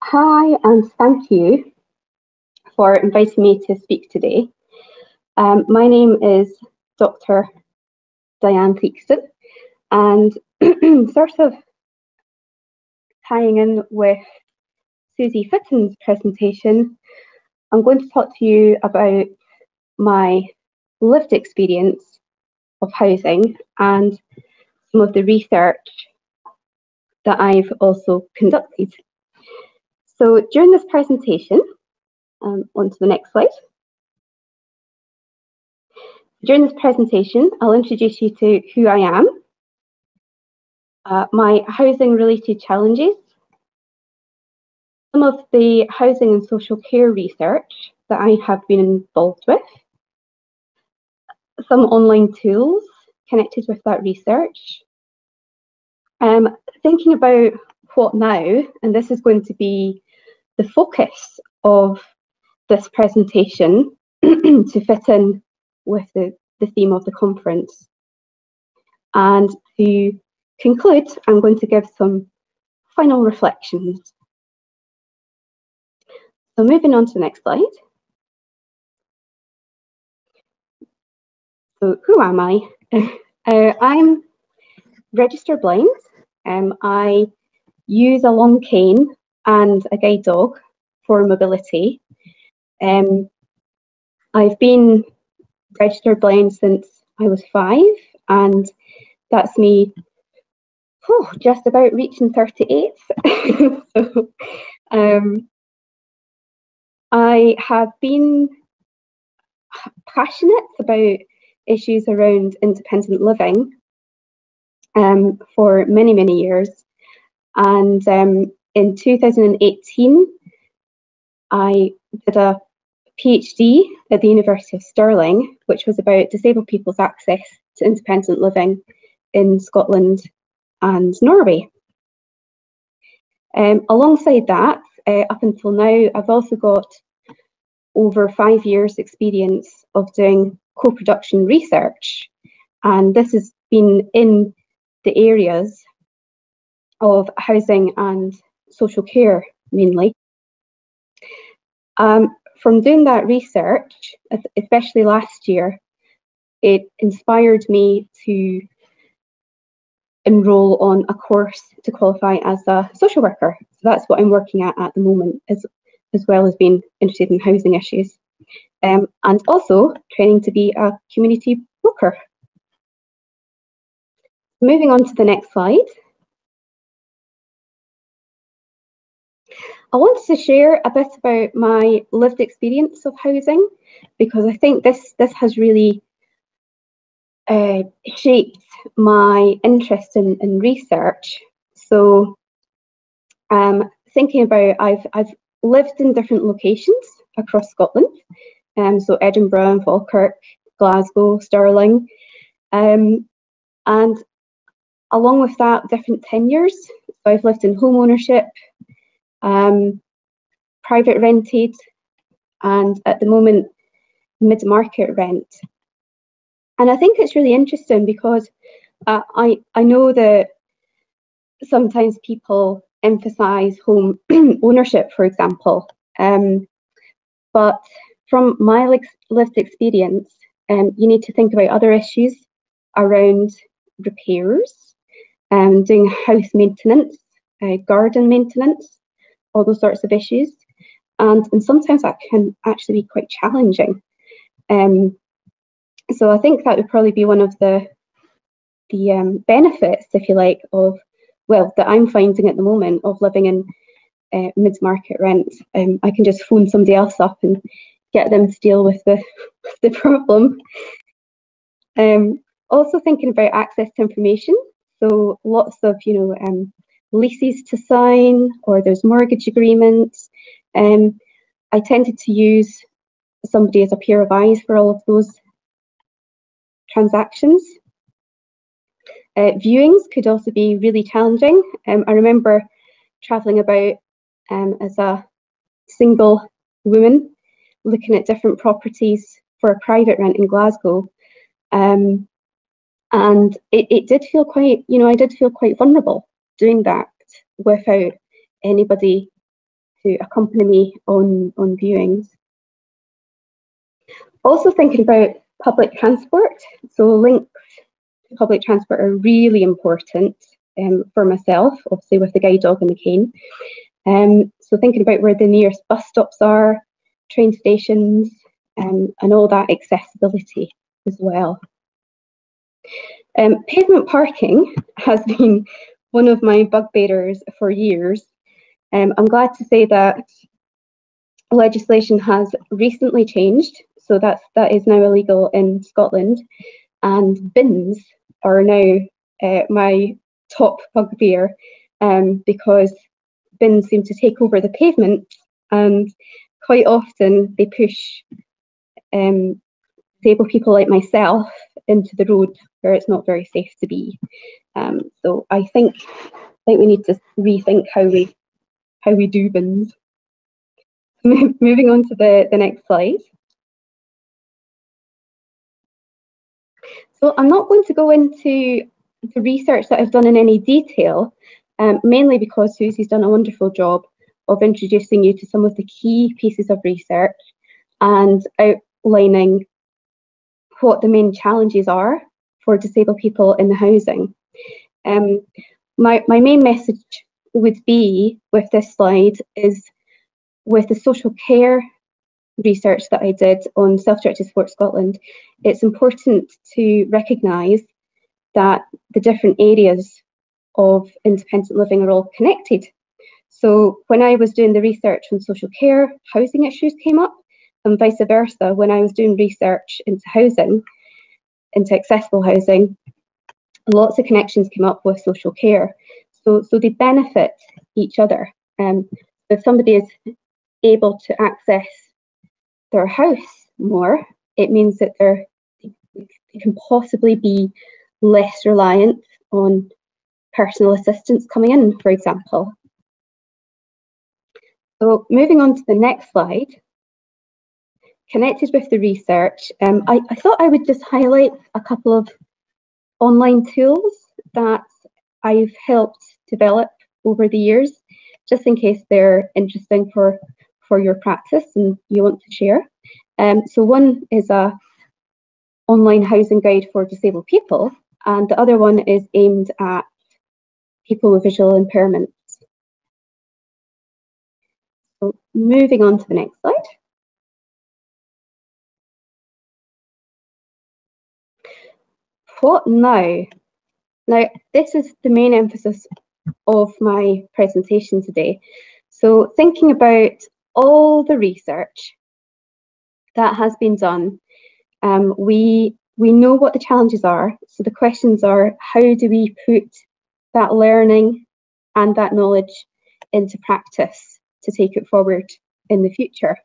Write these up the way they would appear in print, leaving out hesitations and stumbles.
Hi, and thank you for inviting me to speak today. My name is Dr. Dianne Theakstone, and sort of tying in with Susie Fitton's presentation, I'm going to talk to you about my lived experience of housing and some of the research that I've also conducted. So during this presentation, on to the next slide. During this presentation, I'll introduce you to who I am, my housing-related challenges, some of the housing and social care research that I have been involved with, some online tools connected with that research, thinking about what now, and this is going to be the focus of this presentation to fit in with the theme of the conference. And to conclude, I'm going to give some final reflections. So moving on to the next slide. So who am I? I'm registered blind. I use a long cane and a guide dog for mobility. I've been registered blind since I was 5, and that's me just about reaching 38. So, I have been passionate about issues around independent living for many, many years. And in 2018, I did a PhD at the University of Stirling, which was about disabled people's access to independent living in Scotland and Norway. Alongside that, up until now, I've also got over 5 years experience of doing co-production research, and this has been in the areas of housing and social care mainly. From doing that research, especially last year, it inspired me to enroll on a course to qualify as a social worker. So that's what I'm working at the moment, as well as being interested in housing issues. And also training to be a community broker. Moving on to the next slide. I wanted to share a bit about my lived experience of housing, because I think this has really shaped my interest in research. So thinking about, I've lived in different locations across Scotland, so Edinburgh, Falkirk, Glasgow, Stirling, and along with that, different tenures. So I've lived in home ownership, private rented, and at the moment, mid-market rent. And I think it's really interesting because I know that sometimes people emphasise home ownership, for example, but from my lived experience, you need to think about other issues around repairs, doing house maintenance, garden maintenance, all those sorts of issues. And sometimes that can actually be quite challenging. So I think that would probably be one of the benefits, if you like, of, well, that I'm finding at the moment of living in mid-market rent. I can just phone somebody else up and get them to deal with the problem. Also thinking about access to information. So lots of, leases to sign, or there's mortgage agreements. I tended to use somebody as a pair of eyes for all of those transactions. Viewings could also be really challenging. I remember travelling about as a single woman, looking at different properties for a private rent in Glasgow. And it did feel quite, I did feel quite vulnerable doing that without anybody to accompany me on viewings. Also thinking about public transport. So links to public transport are really important for myself, obviously with the guide dog and the cane. So thinking about where the nearest bus stops are, train stations, and all that accessibility as well. Pavement parking has been one of my bugbearers for years. I'm glad to say that legislation has recently changed, so that is now illegal in Scotland, and bins are now my top bugbear, because bins seem to take over the pavement, and quite often they push disabled people like myself into the road where it's not very safe to be. So I think we need to rethink how we do bins. Moving on to the next slide. So I'm not going to go into the research that I've done in any detail, mainly because Susie's done a wonderful job of introducing you to some of the key pieces of research and outlining what the main challenges are for disabled people in the housing. My main message would be with this slide is with the social care research that I did on Self-Directed Support Scotland, it's important to recognise that the different areas of independent living are all connected. So when I was doing the research on social care, housing issues came up, and vice versa. When I was doing research into housing, into accessible housing, lots of connections came up with social care. So they benefit each other. If somebody is able to access their house more, it means that they can possibly be less reliant on personal assistance coming in, for example. So moving on to the next slide, connected with the research, I thought I would just highlight a couple of online tools that I've helped develop over the years, just in case they're interesting for your practice and you want to share. So one is a online housing guide for disabled people, and the other one is aimed at people with visual impairments. So moving on to the next slide. What now? Now, this is the main emphasis of my presentation today. So thinking about all the research that has been done, we know what the challenges are. So the questions are, how do we put that learning and that knowledge into practice to take it forward in the future?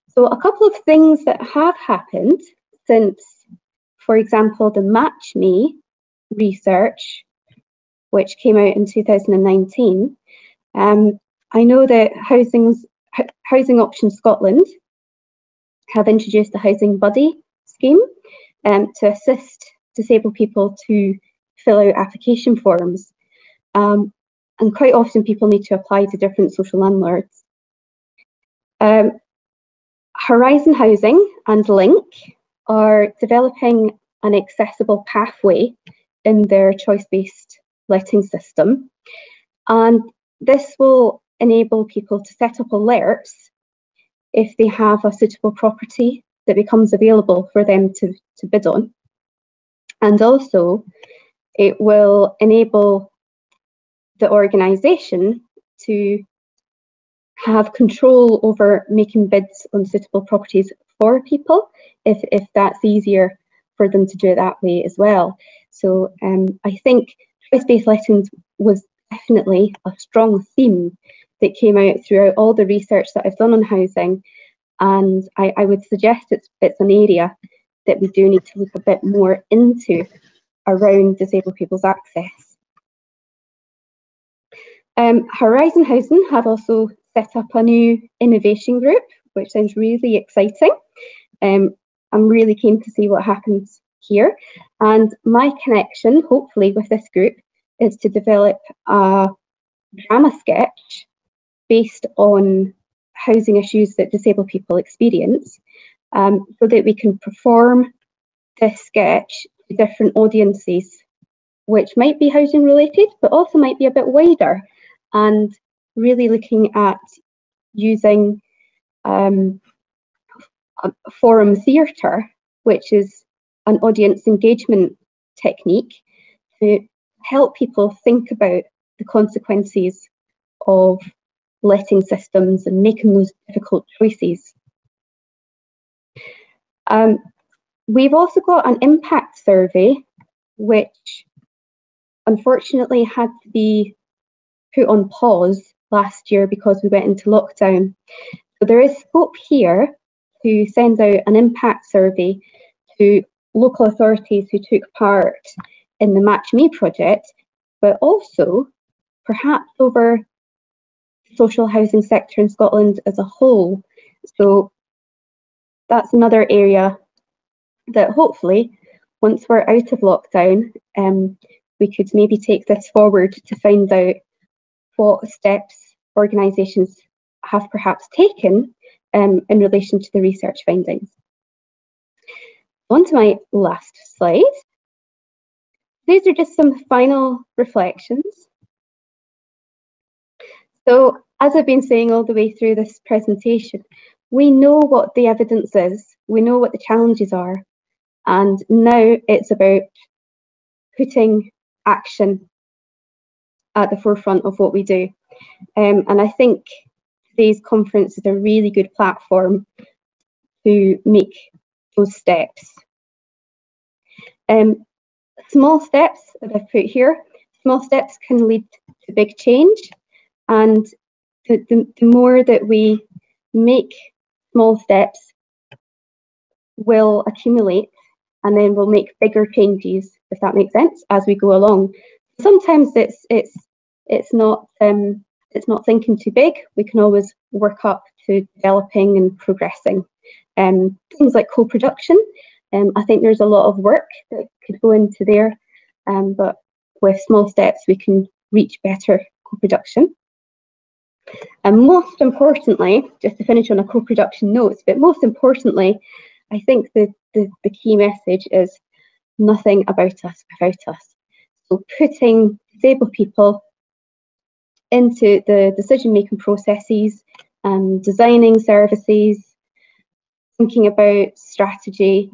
So a couple of things that have happened since, for example, the Match Me research, which came out in 2019. I know that Housing Options Scotland have introduced a Housing Buddy scheme to assist disabled people to fill out application forms. And quite often people need to apply to different social landlords. Horizon Housing and Link are developing an accessible pathway in their choice-based letting system. And this will enable people to set up alerts if they have a suitable property that becomes available for them to bid on. And also, it will enable the organisation to have control over making bids on suitable properties for people, if that's easier for them to do it that way as well. So I think choice-based lettings was definitely a strong theme that came out throughout all the research that I've done on housing, and I would suggest it's an area that we do need to look a bit more into around disabled people's access. Horizon Housing have also set up a new innovation group, which sounds really exciting. I'm really keen to see what happens here. And my connection, hopefully, with this group is to develop a drama sketch based on housing issues that disabled people experience, so that we can perform this sketch to different audiences, which might be housing related, but also might be a bit wider, and really looking at using a forum theatre, which is an audience engagement technique, to help people think about the consequences of letting systems and making those difficult choices. We've also got an impact survey, which unfortunately had to be put on pause last year because we went into lockdown. So there is scope here to send out an impact survey to local authorities who took part in the Match Me project, but also perhaps over the social housing sector in Scotland as a whole. So that's another area that hopefully, once we're out of lockdown, we could maybe take this forward to find out what steps organisations have perhaps taken in relation to the research findings. On to my last slide. These are just some final reflections. So, as I've been saying all the way through this presentation, we know what the evidence is, we know what the challenges are, and now it's about putting action at the forefront of what we do. And I think today's conference is a really good platform to make those steps. Small steps that I've put here, small steps can lead to big change, and the more that we make small steps will accumulate, and then we'll make bigger changes, if that makes sense, as we go along. Sometimes it's not thinking too big. We can always work up to developing and progressing. Things like co-production. I think there's a lot of work that could go into there, but with small steps we can reach better co-production. And most importantly, just to finish on a co-production note, but most importantly, I think the key message is nothing about us without us. So putting disabled people into the decision-making processes, designing services, thinking about strategy,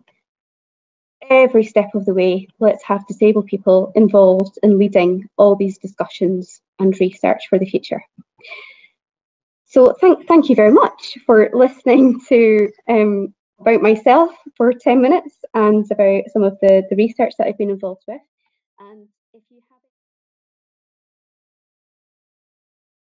every step of the way, let's have disabled people involved in leading all these discussions and research for the future. So thank you very much for listening to about myself for 10 minutes and about some of the research that I've been involved with. And if you have